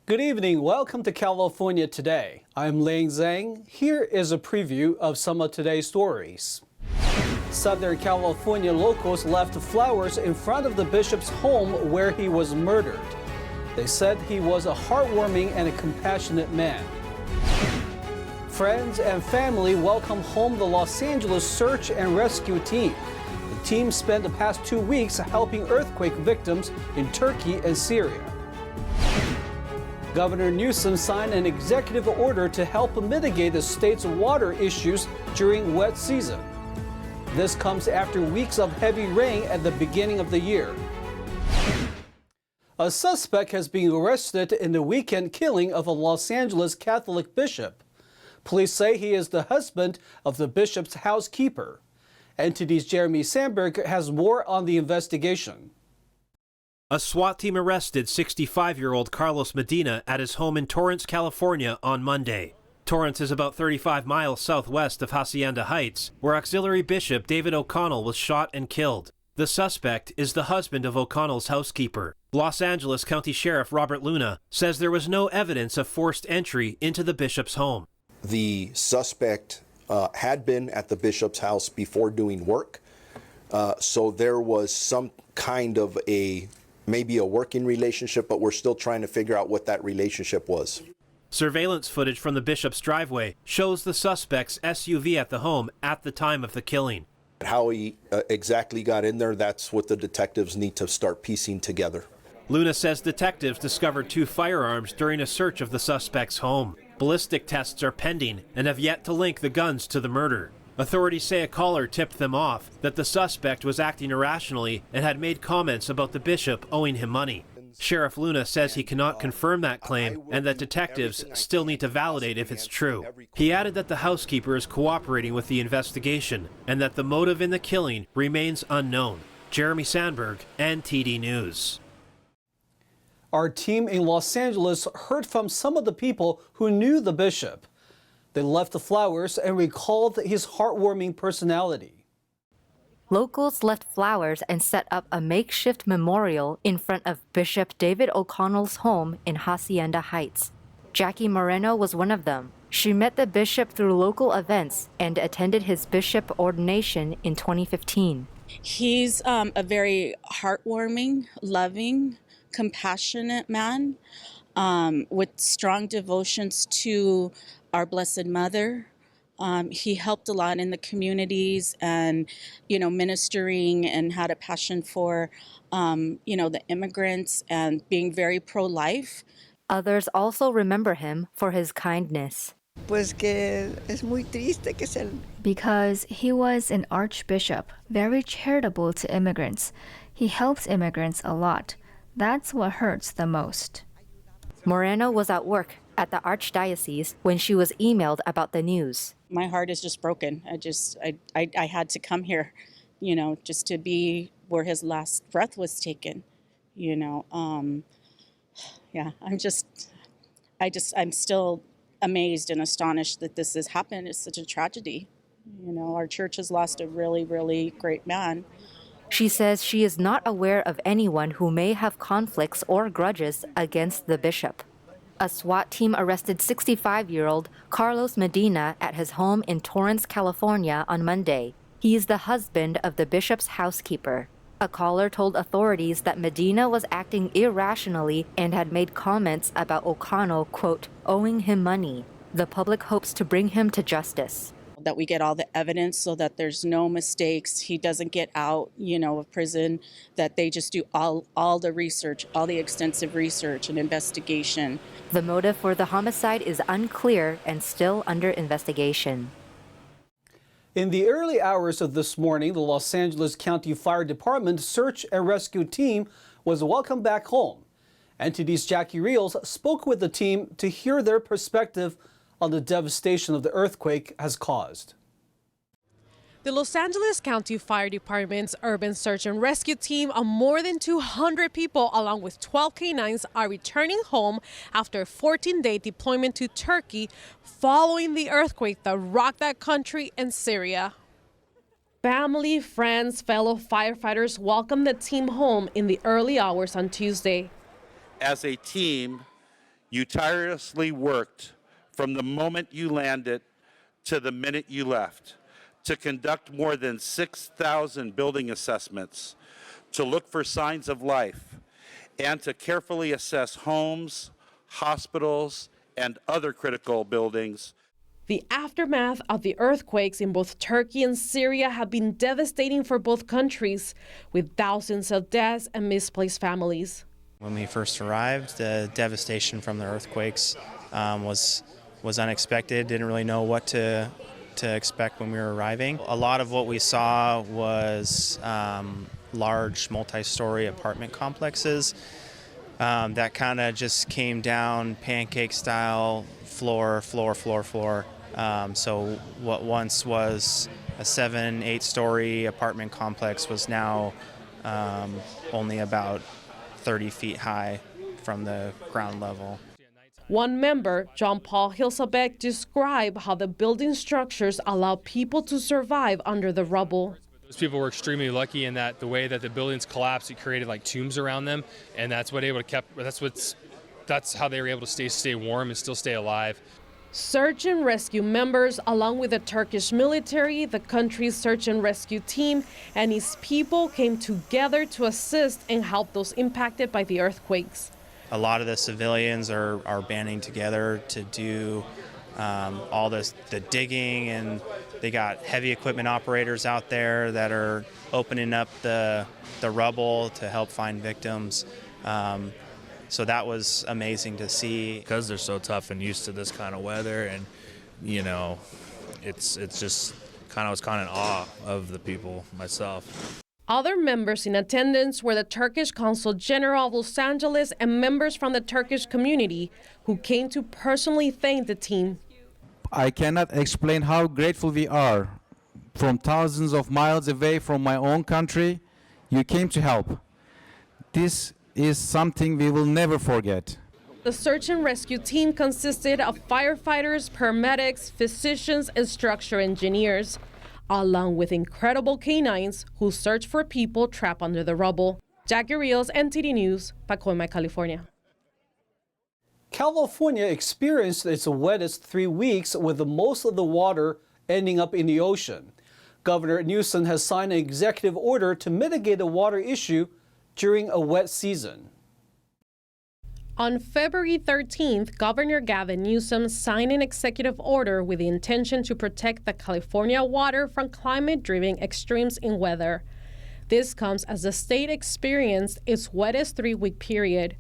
Good evening. Welcome to California Today. I'm Ling Zhang. Here is a preview of some of today's stories. Southern California locals left flowers in front of the bishop's home where he was murdered. They said he was a heartwarming and a compassionate man. Friends and family welcome home the Los Angeles search and rescue team. The team spent the past 2 weeks helping earthquake victims in Turkey and Syria. Governor Newsom signed an executive order to help mitigate the state's water issues during wet season. This comes after weeks of heavy rain at the beginning of the year. A suspect has been arrested in the weekend killing of a Los Angeles Catholic bishop. Police say he is the husband of the bishop's housekeeper. NTD's Jeremy Sandberg has more on the investigation. A SWAT team arrested 65-year-old Carlos Medina at his home in Torrance, California on Monday. Torrance is about 35 miles southwest of Hacienda Heights, where Auxiliary Bishop David O'Connell was shot and killed. The suspect is the husband of O'Connell's housekeeper. Los Angeles County Sheriff Robert Luna says there was no evidence of forced entry into the bishop's home. The suspect had been at the bishop's house before doing work, so there was some kind of maybe a working relationship, but we're still trying to figure out what that relationship was. Surveillance footage from the bishop's driveway shows the suspect's SUV at the home at the time of the killing. How he exactly got in there, that's what the detectives need to start piecing together. Luna says detectives discovered 2 firearms during a search of the suspect's home. Ballistic tests are pending and have yet to link the guns to the murder. Authorities say a caller tipped them off that the suspect was acting irrationally and had made comments about the bishop owing him money. Sheriff Luna says he cannot confirm that claim and that detectives still need to validate if it's true. He added that the housekeeper is cooperating with the investigation and that the motive in the killing remains unknown. Jeremy Sandberg, NTD News. Our team in Los Angeles heard from some of the people who knew the bishop. They left the flowers and recalled his heartwarming personality. Locals left flowers and set up a makeshift memorial in front of Bishop David O'Connell's home in Hacienda Heights. Jackie Moreno was one of them. She met the bishop through local events and attended his bishop ordination in 2015. He's a very heartwarming, loving, compassionate man with strong devotions to our Blessed Mother. He helped a lot in the communities and, ministering, and had a passion for, the immigrants and being very pro-life. Others also remember him for his kindness. Because he was an archbishop, very charitable to immigrants. He helps immigrants a lot. That's what hurts the most. Moreno was at work at the Archdiocese when she was emailed about the news. My heart is just broken. I had to come here, just to be where his last breath was taken. I'm still amazed and astonished that this has happened. It's such a tragedy. Our church has lost a really, really great man. She says she is not aware of anyone who may have conflicts or grudges against the bishop. A SWAT team arrested 65-year-old Carlos Medina at his home in Torrance, California on Monday. He is the husband of the bishop's housekeeper. A caller told authorities that Medina was acting irrationally and had made comments about O'Connell, quote, owing him money. The public hopes to bring him to justice. That we get all the evidence so that there's no mistakes. He doesn't get out, of prison, that they just do all the research, all the extensive research and investigation. The motive for the homicide is unclear and still under investigation. In the early hours of this morning, the Los Angeles County Fire Department search and rescue team was welcomed back home. NTD's Jackie Reels spoke with the team to hear their perspective on the devastation of the earthquake has caused. The Los Angeles County Fire Department's Urban Search and Rescue Team of more than 200 people, along with 12 canines, are returning home after a 14-day deployment to Turkey following the earthquake that rocked that country and Syria. Family, friends, fellow firefighters welcomed the team home in the early hours on Tuesday. As a team, You tirelessly worked from the moment you landed to the minute you left to conduct more than 6,000 building assessments, to look for signs of life, and to carefully assess homes, hospitals, and other critical buildings. The aftermath of the earthquakes in both Turkey and Syria have been devastating for both countries, with thousands of deaths and misplaced families. When we first arrived, the devastation from the earthquakes was unexpected. Didn't really know what to expect when we were arriving. A lot of what we saw was large multi-story apartment complexes that kind of just came down pancake style, floor. So what once was a 7-8 story apartment complex was now only about 30 feet high from the ground level. One member, John Paul Hilsabeck, described how the building structures allow people to survive under the rubble. Those people were extremely lucky in that the way that the buildings collapsed, it created like tombs around them, and that's how they were able to stay warm and still stay alive. Search and rescue members, along with the Turkish military, the country's search and rescue team, and its people came together to assist and help those impacted by the earthquakes. A lot of the civilians are banding together to do all the digging, and they got heavy equipment operators out there that are opening up the rubble to help find victims. So that was amazing to see. Because they're so tough and used to this kind of weather, and it's just I was kind of in awe of the people myself. Other members in attendance were the Turkish Consul General of Los Angeles and members from the Turkish community who came to personally thank the team. I cannot explain how grateful we are. From thousands of miles away from my own country, you came to help. This is something we will never forget. The search and rescue team consisted of firefighters, paramedics, physicians, and structural engineers, along with incredible canines who search for people trapped under the rubble. Jackie Rios, NTD News, Pacoima, California. California experienced its wettest 3 weeks, with most of the water ending up in the ocean. Governor Newsom has signed an executive order to mitigate the water issue during a wet season. On February 13th, Governor Gavin Newsom signed an executive order with the intention to protect the California water from climate-driven extremes in weather. This comes as the state experienced its wettest 3-week period.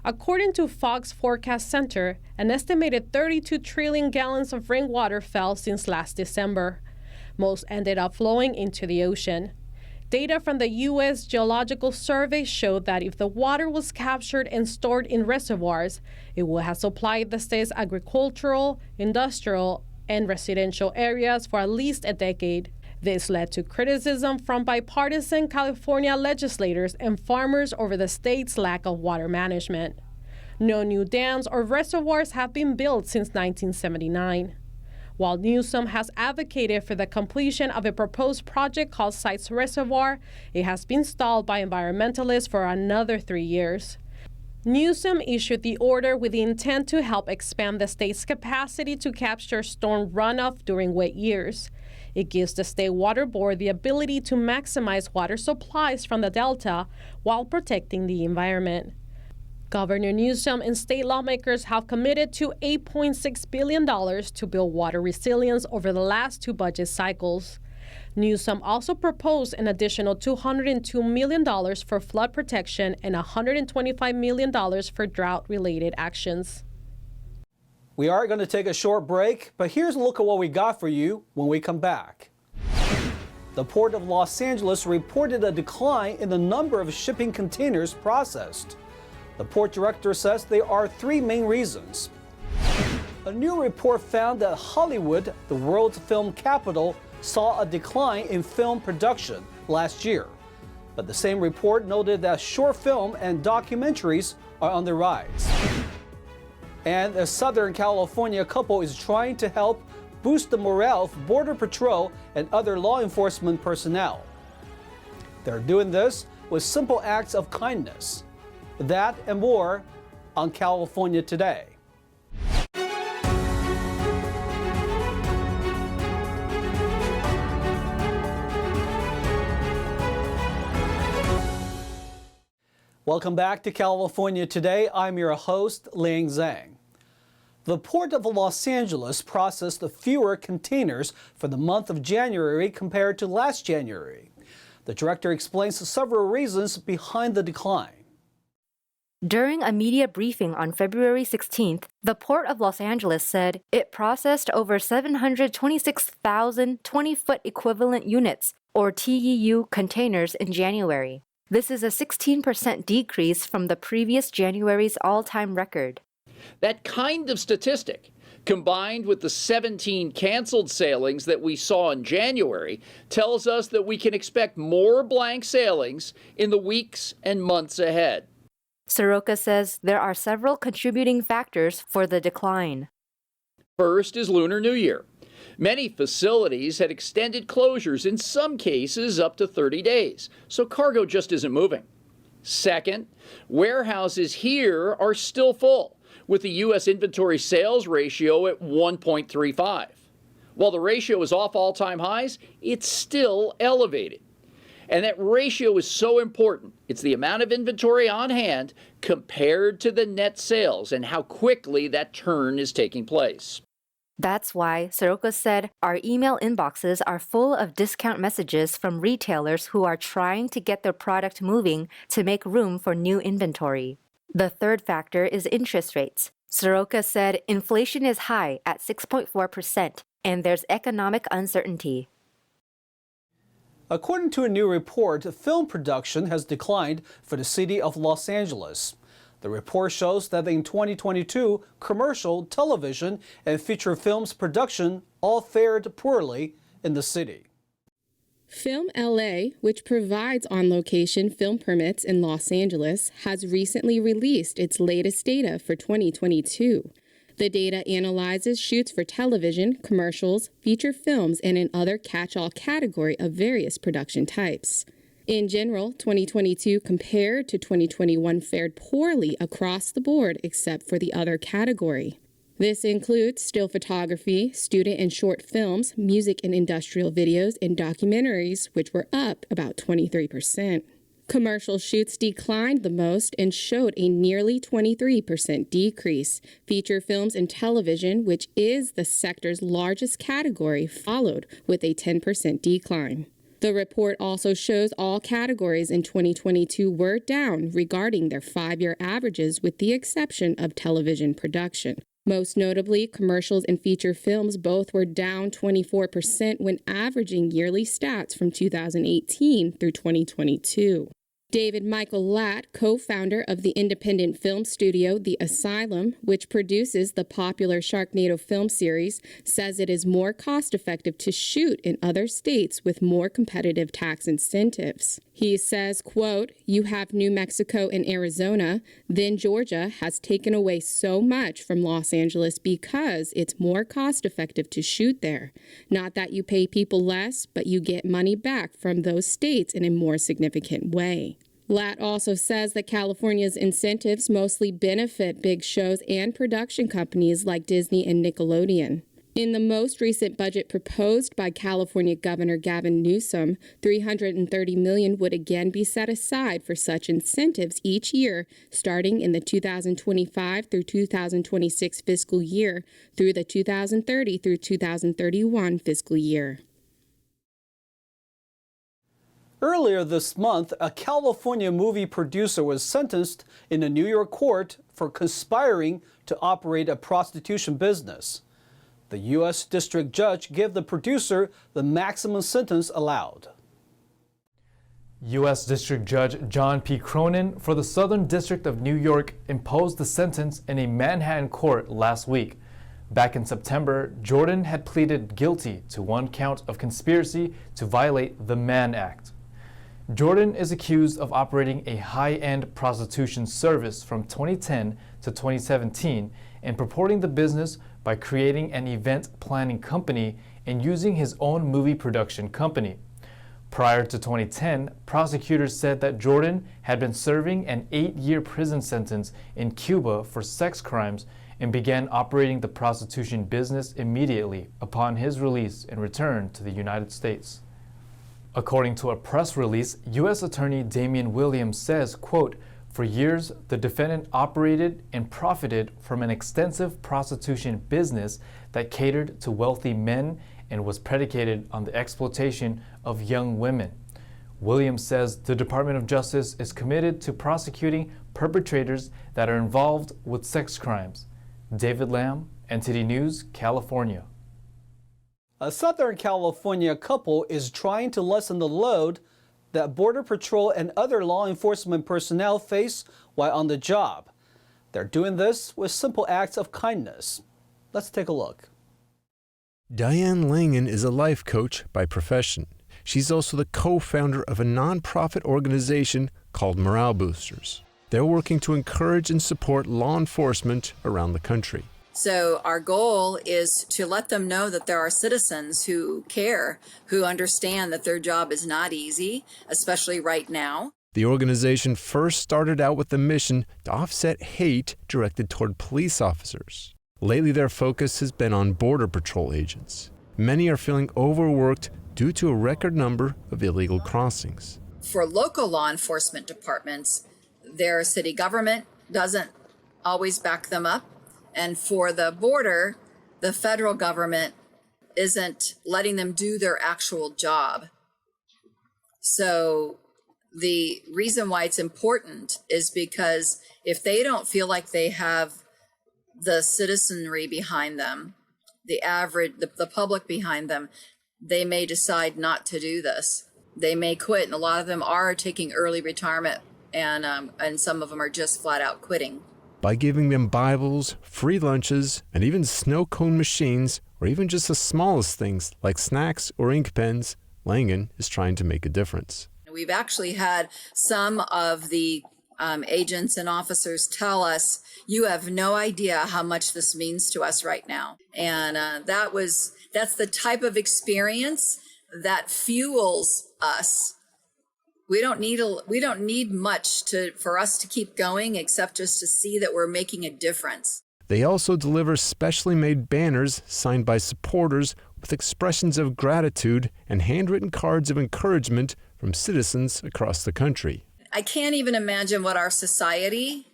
According to Fox Forecast Center, an estimated 32 trillion gallons of rainwater fell since last December. Most ended up flowing into the ocean. Data from the U.S. Geological Survey showed that if the water was captured and stored in reservoirs, it would have supplied the state's agricultural, industrial, and residential areas for at least a decade. This led to criticism from bipartisan California legislators and farmers over the state's lack of water management. No new dams or reservoirs have been built since 1979. While Newsom has advocated for the completion of a proposed project called Sites Reservoir, it has been stalled by environmentalists for another 3 years. Newsom issued the order with the intent to help expand the state's capacity to capture storm runoff during wet years. It gives the State Water Board the ability to maximize water supplies from the Delta while protecting the environment. Governor Newsom and state lawmakers have committed to $8.6 billion to build water resilience over the last 2 budget cycles. Newsom also proposed an additional $202 million for flood protection and $125 million for drought-related actions. We are going to take a short break, but here's a look at what we got for you when we come back. The Port of Los Angeles reported a decline in the number of shipping containers processed. The port director says there are 3 main reasons. A new report found that Hollywood, the world's film capital, saw a decline in film production last year. But the same report noted that short film and documentaries are on the rise. And a Southern California couple is trying to help boost the morale of Border Patrol and other law enforcement personnel. They're doing this with simple acts of kindness. That and more on California Today. Welcome back to California Today. I'm your host, Liang Zhang. The Port of Los Angeles processed fewer containers for the month of January compared to last January. The director explains several reasons behind the decline. During a media briefing on February 16th, the Port of Los Angeles said it processed over 726,000 20-foot equivalent units, or TEU, containers in January. This is a 16% decrease from the previous January's all-time record. That kind of statistic, combined with the 17 canceled sailings that we saw in January, tells us that we can expect more blank sailings in the weeks and months ahead. Soroka says there are several contributing factors for the decline. First is Lunar New Year. Many facilities had extended closures, in some cases up to 30 days, so cargo just isn't moving. Second, warehouses here are still full, with the U.S. inventory sales ratio at 1.35. While the ratio is off all-time highs, it's still elevated. And that ratio is so important. It's the amount of inventory on hand compared to the net sales and how quickly that turn is taking place. That's why Soroka said our email inboxes are full of discount messages from retailers who are trying to get their product moving to make room for new inventory. The third factor is interest rates. Soroka said inflation is high at 6.4%, and there's economic uncertainty. According to a new report, film production has declined for the city of Los Angeles. The report shows that in 2022, commercial, television, and feature films production all fared poorly in the city. Film LA, which provides on-location film permits in Los Angeles, has recently released its latest data for 2022. The data analyzes shoots for television, commercials, feature films, and an other catch-all category of various production types. In general, 2022 compared to 2021 fared poorly across the board except for the other category. This includes still photography, student and short films, music and industrial videos, and documentaries, which were up about 23%. Commercial shoots declined the most and showed a nearly 23% decrease. Feature films and television, which is the sector's largest category, followed with a 10% decline. The report also shows all categories in 2022 were down regarding their 5-year averages with the exception of television production. Most notably, commercials and feature films both were down 24% when averaging yearly stats from 2018 through 2022. David Michael Latt, co-founder of the independent film studio The Asylum, which produces the popular Sharknado film series, says it is more cost-effective to shoot in other states with more competitive tax incentives. He says, quote, "You have New Mexico and Arizona, then Georgia has taken away so much from Los Angeles because it's more cost-effective to shoot there. Not that you pay people less, but you get money back from those states in a more significant way." Latt also says that California's incentives mostly benefit big shows and production companies like Disney and Nickelodeon. In the most recent budget proposed by California Governor Gavin Newsom, $330 million would again be set aside for such incentives each year, starting in the 2025 through 2026 fiscal year through the 2030 through 2031 fiscal year. Earlier this month, a California movie producer was sentenced in a New York court for conspiring to operate a prostitution business. The U.S. District Judge gave the producer the maximum sentence allowed. U.S. District Judge John P. Cronin for the Southern District of New York imposed the sentence in a Manhattan court last week. Back in September, Jordan had pleaded guilty to one count of conspiracy to violate the Mann Act. Jordan is accused of operating a high-end prostitution service from 2010 to 2017 and purporting the business by creating an event planning company and using his own movie production company. Prior to 2010, prosecutors said that Jordan had been serving an 8-year prison sentence in Cuba for sex crimes and began operating the prostitution business immediately upon his release and return to the United States. According to a press release, U.S. Attorney Damian Williams says, quote, For years, the defendant operated and profited from an extensive prostitution business that catered to wealthy men and was predicated on the exploitation of young women. Williams says the Department of Justice is committed to prosecuting perpetrators that are involved with sex crimes. David Lamb, NTD News, California. A Southern California couple is trying to lessen the load that Border Patrol and other law enforcement personnel face while on the job. They're doing this with simple acts of kindness. Let's take a look. Diane Langen is a life coach by profession. She's also the co-founder of a nonprofit organization called Morale Boosters. They're working to encourage and support law enforcement around the country. So our goal is to let them know that there are citizens who care, who understand that their job is not easy, especially right now. The organization first started out with the mission to offset hate directed toward police officers. Lately, their focus has been on Border Patrol agents. Many are feeling overworked due to a record number of illegal crossings. For local law enforcement departments, their city government doesn't always back them up. And for the border, the federal government isn't letting them do their actual job. So the reason why it's important is because if they don't feel like they have the citizenry behind them, the public behind them, they may decide not to do this. They may quit, and a lot of them are taking early retirement, and some of them are just flat out quitting. By giving them Bibles, free lunches, and even snow cone machines, or even just the smallest things like snacks or ink pens, Langen is trying to make a difference. We've actually had some of the agents and officers tell us, you have no idea how much this means to us right now. And that's the type of experience that fuels us. We don't need much for us to keep going, except just to see that we're making a difference. They also deliver specially made banners signed by supporters with expressions of gratitude and handwritten cards of encouragement from citizens across the country. I can't even imagine what our society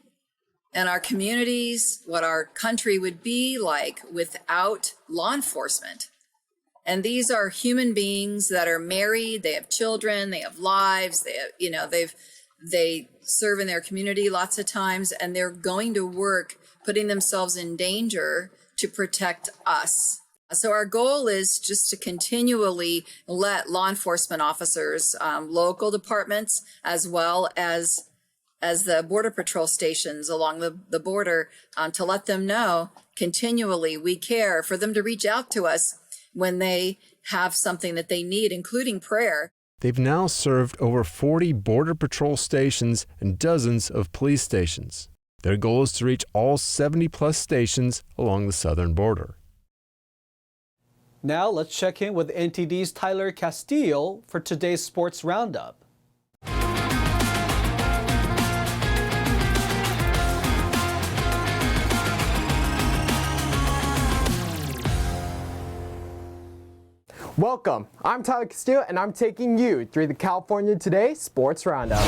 and our communities, what our country would be like without law enforcement. And these are human beings that are married, they have children, they have lives, they serve in their community lots of times, and they're going to work, putting themselves in danger to protect us. So our goal is just to continually let law enforcement officers, local departments, as well as the Border Patrol stations along the border, to let them know continually we care, for them to reach out to us when they have something that they need, including prayer. They've now served over 40 Border Patrol stations and dozens of police stations. Their goal is to reach all 70-plus stations along the southern border. Now let's check in with NTD's Tyler Castillo for today's Sports Roundup. Welcome, I'm Tyler Castillo and I'm taking you through the California Today Sports Roundup.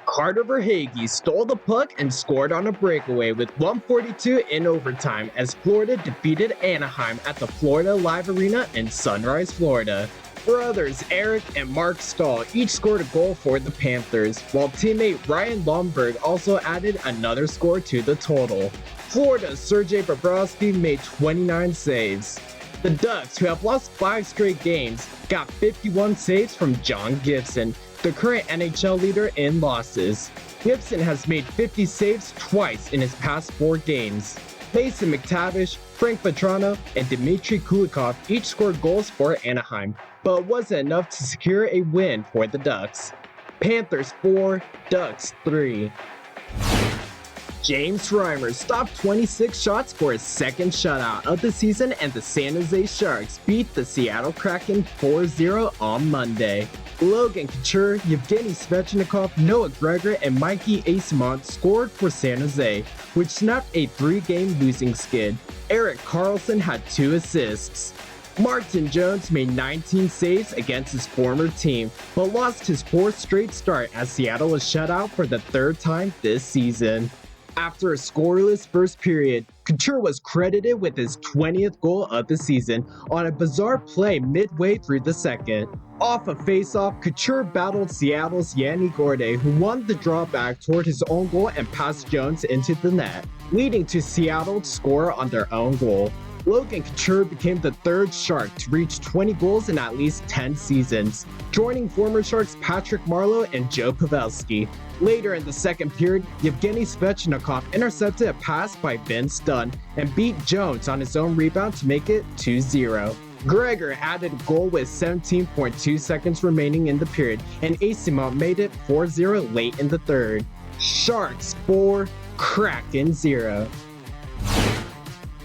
Carter Verhaeghe stole the puck and scored on a breakaway with 1:42 in overtime as Florida defeated Anaheim at the Florida Live Arena in Sunrise, Florida. Brothers Eric and Mark Stahl each scored a goal for the Panthers, while teammate Ryan Lomberg also added another score to the total. Florida's Sergei Bobrovsky made 29 saves. The Ducks, who have lost 5 straight games, got 51 saves from John Gibson, the current NHL leader in losses. Gibson has made 50 saves twice in his past 4 games. Mason McTavish, Frank Vatrano, and Dmitry Kulikov each scored goals for Anaheim, but it wasn't enough to secure a win for the Ducks. Panthers 4, Ducks 3. James Reimer stopped 26 shots for his second shutout of the season, and the San Jose Sharks beat the Seattle Kraken 4-0 on Monday. Logan Couture, Yevgeny Svechnikov, Noah Gregor, and Mikey Asimont scored for San Jose, which snapped a 3-game losing skid. Erik Karlsson had 2 assists. Martin Jones made 19 saves against his former team, but lost his fourth straight start as Seattle was shut out for the third time this season. After a scoreless first period, Couture was credited with his 20th goal of the season on a bizarre play midway through the second. Off a face-off, Couture battled Seattle's Yanni Gourde, who won the draw back toward his own goal and passed Jones into the net, leading to Seattle to score on their own goal. Logan Couture became the third Shark to reach 20 goals in at least 10 seasons, joining former Sharks Patrick Marleau and Joe Pavelski. Later in the second period, Yevgeny Svechnikov intercepted a pass by Vince Dunn and beat Jones on his own rebound to make it 2-0. Gregor added a goal with 17.2 seconds remaining in the period, and Asimov made it 4-0 late in the third. Sharks 4, Kraken 0.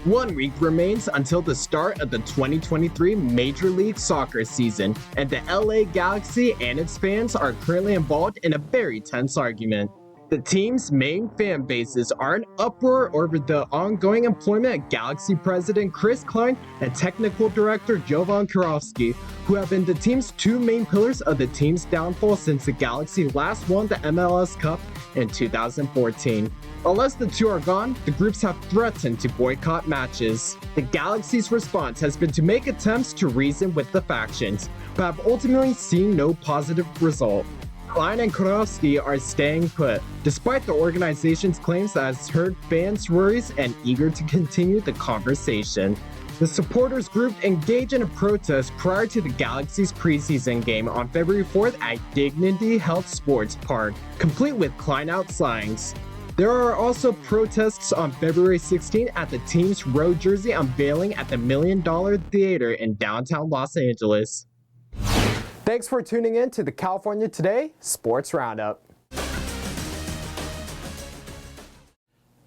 1 week remains until the start of the 2023 Major League Soccer season, and the LA Galaxy and its fans are currently involved in a very tense argument. The team's main fan bases are in uproar over the ongoing employment of Galaxy president Chris Klein and technical director Jovan Kirovsky, who have been the team's two main pillars of the team's downfall since the Galaxy last won the MLS Cup in 2014. Unless the two are gone, the groups have threatened to boycott matches. The Galaxy's response has been to make attempts to reason with the factions, but have ultimately seen no positive result. Klein and Kirovsky are staying put, despite the organization's claims that has heard fans' worries and eager to continue the conversation. The supporters group engaged in a protest prior to the Galaxy's preseason game on February 4th at Dignity Health Sports Park, complete with Klein-out signs. There are also protests on February 16th at the team's road jersey unveiling at the $1 Million Theater in downtown Los Angeles. Thanks for tuning in to the California Today Sports Roundup.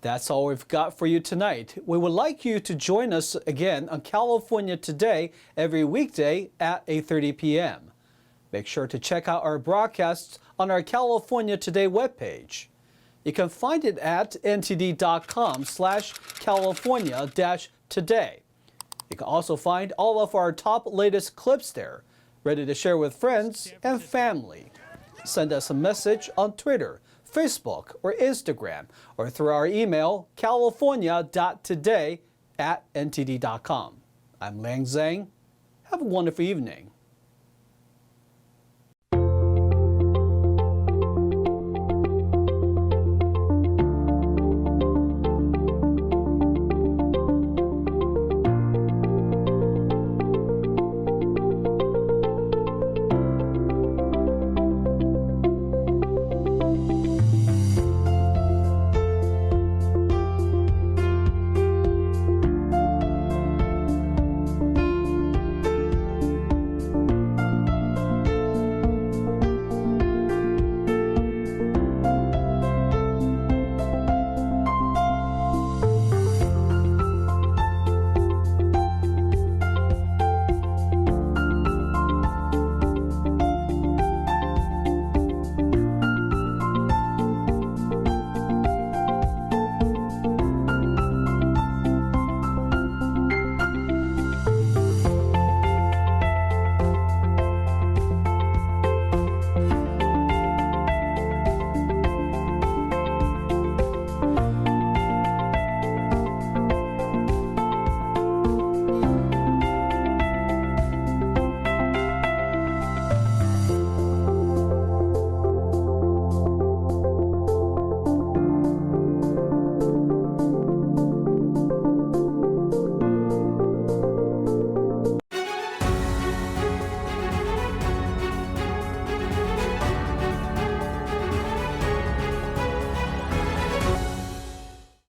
That's all we've got for you tonight. We would like you to join us again on California Today every weekday at 8:30 p.m. Make sure to check out our broadcasts on our California Today webpage. You can find it at ntd.com/California-today. You can also find all of our top latest clips there, ready to share with friends and family. Send us a message on Twitter, Facebook, or Instagram, or through our email, california.today@ntd.com. I'm Lang Zhang. Have a wonderful evening.